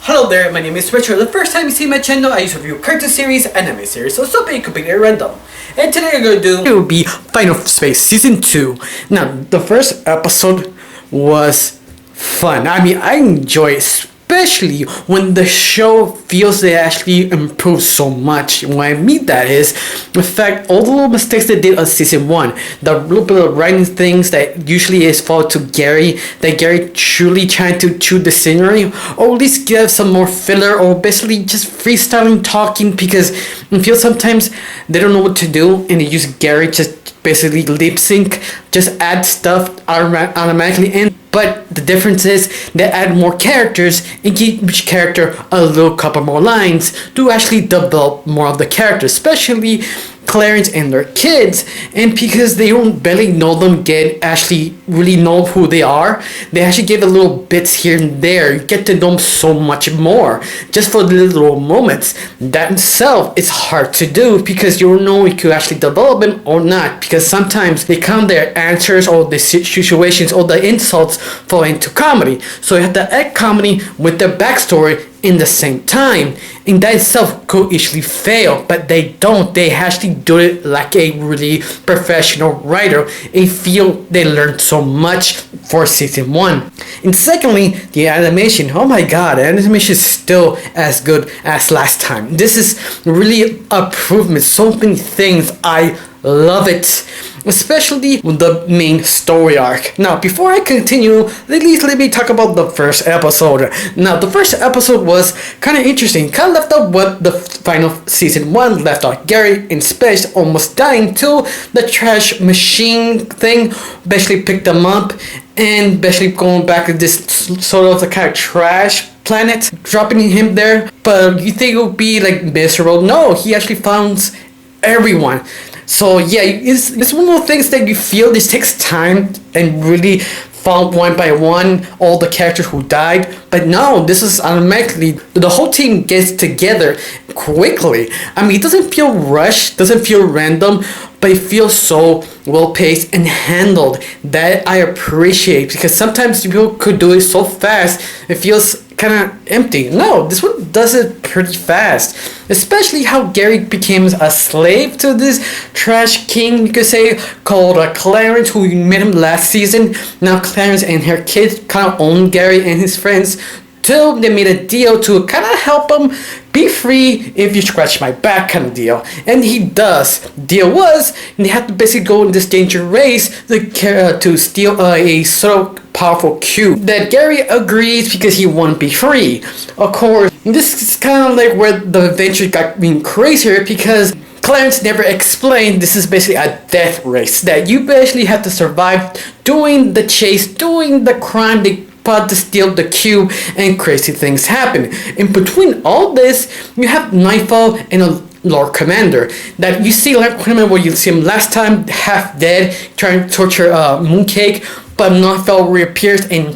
Hello there, my name is Richard. The first time you see my channel, I use review cartoon series, anime series, so something completely random. And today I'm going to do, it will be Final Space Season 2. Now, the first episode was fun. I enjoy it, especially when the show feels they actually improved so much. What I mean that is, in fact, all the little mistakes they did on Season 1, the little bit of writing things that usually is fault to Gary, that Gary truly trying to chew the scenery, or at least give some more filler, or basically just freestyling talking, because I feel sometimes they don't know what to do, and they use Gary just basically lip sync, just add stuff automatically in. But the difference is they add more characters and give each character a little couple more lines to actually develop more of the characters, especially Clarence and their kids. And because they don't barely know them, actually really know who they are, they actually give a little bits here and there. You get to know them so much more just for the little moments. That itself is hard to do because you don't know if you actually develop them or not, because sometimes they come their answers or the situations or the insults fall into comedy, so you have to add comedy with their backstory in the same time, and that itself could easily fail, but they don't. They actually do it like a really professional writer. I feel they learned so much for Season 1. And secondly, the animation. Oh my god, the animation is still as good as last time. This is really improvement. So many things. I love it, especially with the main story arc. Now, before I continue, let me talk about the first episode. Now, the first episode was kind of interesting. Kind of left off what the final Season 1 left off. Gary in space, almost dying till the trash machine thing basically picked them up, and basically going back to this sort of the kind of trash planet, dropping him there. But you think it would be like miserable? No, he actually found everyone. So yeah, it's one of those things that you feel this takes time and really found one by one all the characters who died. But no, this is automatically, the whole team gets together quickly. It doesn't feel rushed, doesn't feel random, but it feels so well paced and handled that I appreciate, because sometimes people could do it so fast it feels kind of empty. No, this one does it pretty fast, especially how Gary becomes a slave to this trash king, you could say, called Clarence, who met him last season. Now Clarence and her kids kind of own Gary and his friends, till they made a deal to kind of help him be free if you scratch my back kind of deal. And he does. Deal was, they have to basically go in this danger race to steal a sort of powerful cube that Gary agrees because he wants to be free. Of course, this is kind of like where the adventure got being crazier, because Clarence never explained this is basically a death race that you basically have to survive doing the chase, doing the crime they to steal the cube, and crazy things happen. In between all this, you have Nightfall and a Lord Commander that you see, like where you see him last time, half dead, trying to torture Mooncake, but Nightfall reappears and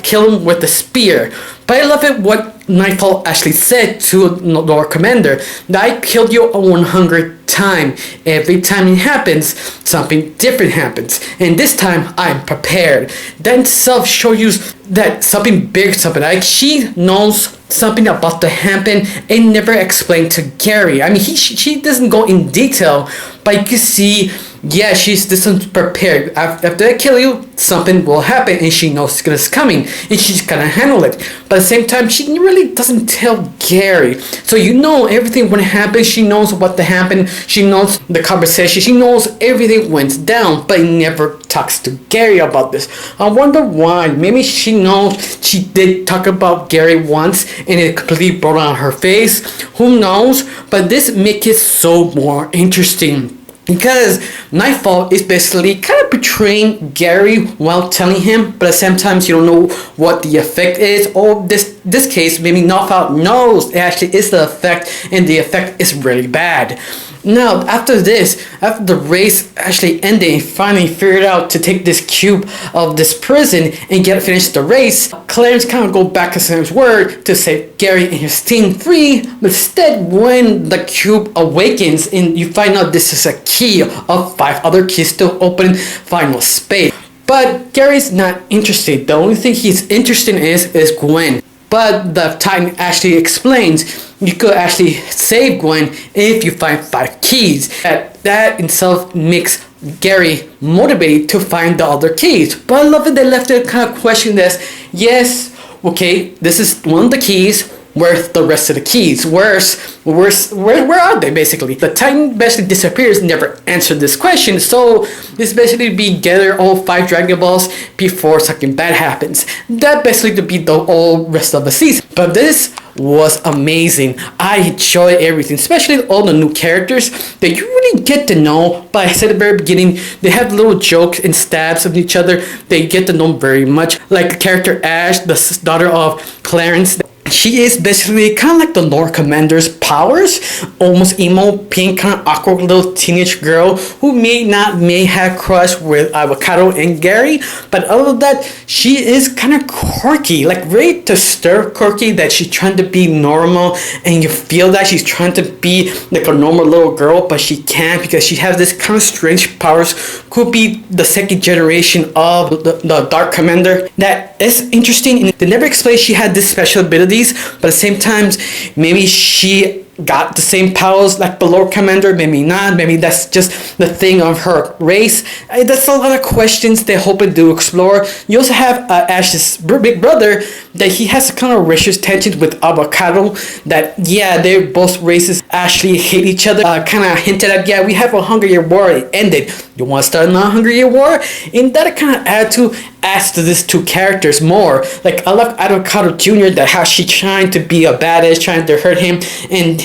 kill him with a spear. But I love it what Nightfall actually said to Lord Commander, that I killed you 100 times. Every time it happens, something different happens, and this time I'm prepared. That itself shows you that something big, something like she knows something about to happen and never explained to Gary. She doesn't go in detail, but you can see, yeah, she's this prepared. After I kill you, something will happen, and she knows it's coming, and she's gonna handle it. But at the same time, she really doesn't tell Gary. So you know everything when it happens. She knows what to happen. She knows the conversation. She knows everything went down, but never talks to Gary about this. I wonder why. Maybe she knows she did talk about Gary once, and it completely brought on her face. Who knows? But this makes it so more interesting, because Nightfall is basically kind of betraying Gary while telling him, but at the same time you don't know what the effect is. Or this case, maybe Nightfall knows it actually is the effect, and the effect is really bad. Now, after the race actually ended and finally figured out to take this cube of this prison and finish the race, Clarence kind of go back to his word to save Gary and his team free. But instead, when the cube awakens and you find out this is a key of 5 other keys to open final space. But Gary's not interested. The only thing he's interested in is Gwen. but the Titan actually explains you could actually save Gwen if you find 5 keys. That itself makes Gary motivated to find the other keys. But I love that they left it kind of question this. Yes, okay, this is one of the keys. Where's the rest of the keys? Where are they basically? The Titan basically disappears, never answered this question, so this basically be gather all 5 Dragon Balls before something bad happens. That basically to be the whole rest of the season. But this was amazing. I enjoy everything, especially all the new characters that you really get to know. But I said at the very beginning, they have little jokes and stabs of each other. They get to know very much. Like the character Ash, the daughter of Clarence. She is basically kind of like the Lord Commander's powers, almost emo, pink, kind of awkward little teenage girl who may have crush with Avocado and Gary, but other than that, she is kind of quirky, like ready to stir quirky, that she's trying to be normal, and you feel that she's trying to be like a normal little girl, but she can't because she has this kind of strange powers. Could be the second generation of the Dark Commander. That is interesting. They never explained she had this special abilities, but at the same time, maybe she got the same powers like the Lord Commander, maybe not, maybe that's just the thing of her race. That's a lot of questions they're hoping to explore. You also have Ash's big brother, that he has kind of racial tensions with Avocado, that yeah, they're both races actually hate each other, kind of hinted at, yeah, we have a Hunger Year war, it ended, you want to start another Hunger Year war? And that kind of attitude adds to these 2 characters more. Like I love Avocado Jr., that how she trying to be a badass, trying to hurt him, and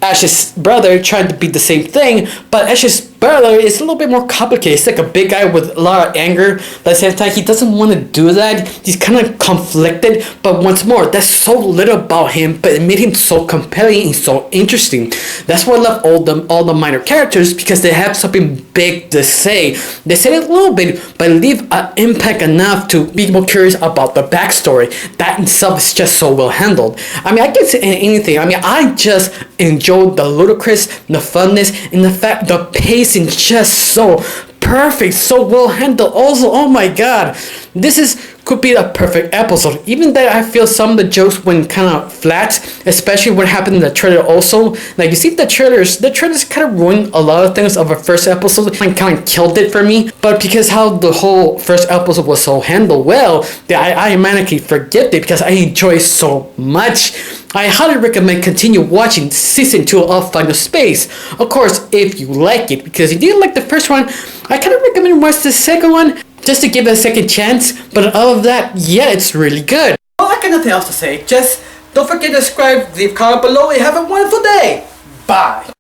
Ash's brother trying to be the same thing, but Ash's brother is a little bit more complicated. He's like a big guy with a lot of anger, but at the same time, he doesn't want to do that. He's kind of conflicted, but once more, that's so little about him, but it made him so compelling and so interesting. That's why I love all the minor characters, because they have something big to say. They say it a little bit, but leave an impact enough to be more curious about the backstory. That in itself is just so well handled. I mean, I can say anything. I mean, I just enjoyed the ludicrous, the funness, and the fact the pacing just so perfect, so well handled. Also, oh my god, this could be a perfect episode. Even though I feel some of the jokes went kind of flat, especially what happened in the trailer also. Like you see the trailers kind of ruined a lot of things of a first episode and kind of killed it for me. But because how the whole first episode was so handled well, that I automatically forget it because I enjoy it so much. I highly recommend continue watching season 2 of Final Space. Of course, if you like it, because if you didn't like the first one, I kind of recommend watch the second one just to give it a second chance. But other than that, yeah, it's really good. Well, I got nothing else to say. Just don't forget to subscribe, leave a comment below, and have a wonderful day. Bye.